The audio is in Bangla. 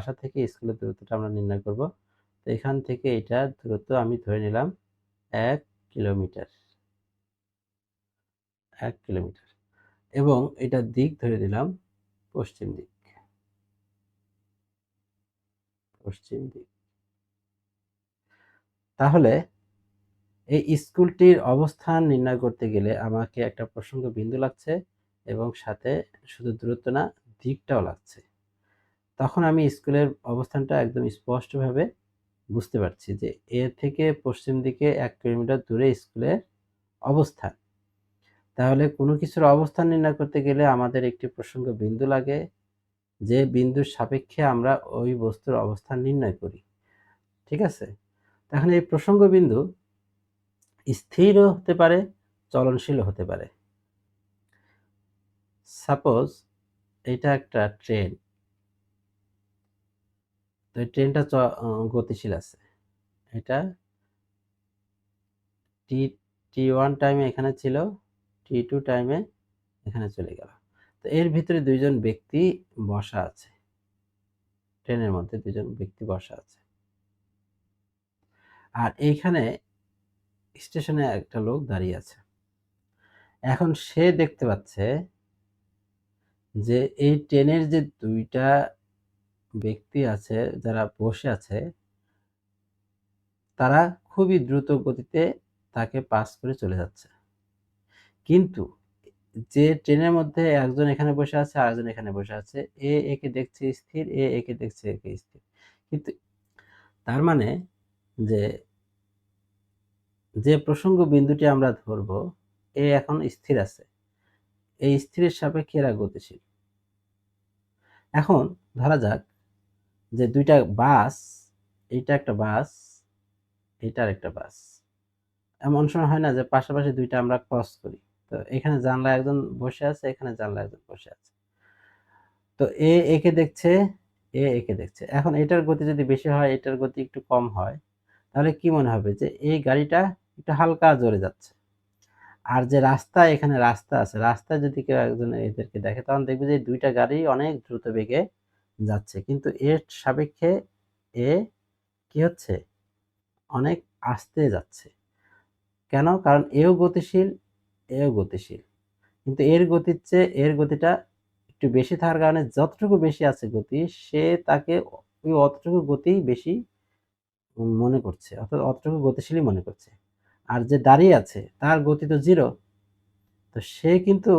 বাসা থেকে স্কুলের দূরত্বটা আমরা নির্ণয় করব। তো এখান থেকে এটার দূরত্ব আমি ধরে নিলাম 1 কিলোমিটার, 1 কিলোমিটার, এবং এটার দিক ধরে নিলাম পশ্চিম দিক, পশ্চিম দিক। তাহলে এই স্কুলটির অবস্থান নির্ণয় করতে গেলে আমাকে একটা প্রসঙ্গ বিন্দু লাগছে এবং সাথে শুধু দূরত্ব না, দিকটাও লাগছে। তখন আমি স্কুলের অবস্থানটা একদম স্পষ্টভাবে বুঝতে পারছি যে এর থেকে পশ্চিম দিকে 1 কিলোমিটার দূরে স্কুলের অবস্থান। তাহলে কোনো কিছুর অবস্থান নির্ণয় করতে গেলে আমাদের একটি প্রসঙ্গ বিন্দু লাগে, যে বিন্দুর সাপেক্ষে আমরা ওই বস্তুর অবস্থান নির্ণয় করি। ঠিক আছে? এখন এই প্রসঙ্গ বিন্দু স্থিরও হতে পারে, চলনশীলও হতে পারে। সাপোজ এটা একটা ট্রেন, তো এই ট্রেনটা গতিশীল আছে। এটা টি1 টাইমে এখানে ছিল, টি2 টাইমে এখানে চলে গেল। তো এর ভিতরে দুইজন ব্যক্তি বসা আছে, ট্রেনের মধ্যে দুজন ব্যক্তি বসা আছে। আর এইখানে স্টেশনে একটা লোক দাঁড়িয়ে আছে। এখন সে দেখতে পাচ্ছে যে এই ট্রেনের যে দুইটা ব্যক্তি আছে যারা বসে আছে, তারা খুবই দ্রুত গতিতে তাকে পাস করে চলে যাচ্ছে। কিন্তু যে ট্রেনের মধ্যে একজন এখানে বসে আছে, আরেকজন এখানে বসে আছে, একে দেখছে স্থির, একে দেখছে একে স্থির। কিন্তু তার মানে যে যে প্রসঙ্গ বিন্দুটি আমরা ধরবো, এখন স্থির আছে, এই স্থিরের সাপেক্ষে এরা গতিশীল। এখন ধরা যাক যে দুইটা বাস, এইটা একটা বাস, এইটা আরেকটা বাস। এমন সময় হয় না যে পাশাপাশি দুইটা আমরা ক্রস করি, তো এখানে জানলায় একজন বসে আছে, এখানে জানলায় একজন বসে আছে। তো একে দেখছে, একে দেখছে। এখন এটার গতি যদি বেশি হয়, এটার গতি একটু কম হয়, তাহলে কি মনে হবে যে এই গাড়িটা একটু হালকা জোরে যাচ্ছে। আর যে রাস্তা, এখানে রাস্তা আছে, রাস্তায় যদি কেউ একজন এদেরকে দেখে, তখন দেখবে যে দুইটা গাড়ি অনেক দ্রুত বেগে যাচ্ছে, কিন্তু এর সাপেক্ষে এ কি হচ্ছে, অনেক আস্তে যাচ্ছে। কেন? কারণ এও গতিশীল, এও গতিশীল, কিন্তু এর গতির চেয়ে এর গতিটা একটু বেশি থাকার কারণে যতটুকু বেশি আছে গতি, সে তাকে ওই অতটুকু গতি বেশি মনে করছে, অর্থাৎ অতটুকু গতিশীলই মনে করছে। আর যে দাঁড়িয়ে আছে তার গতি তো 0, তো সে কিন্তু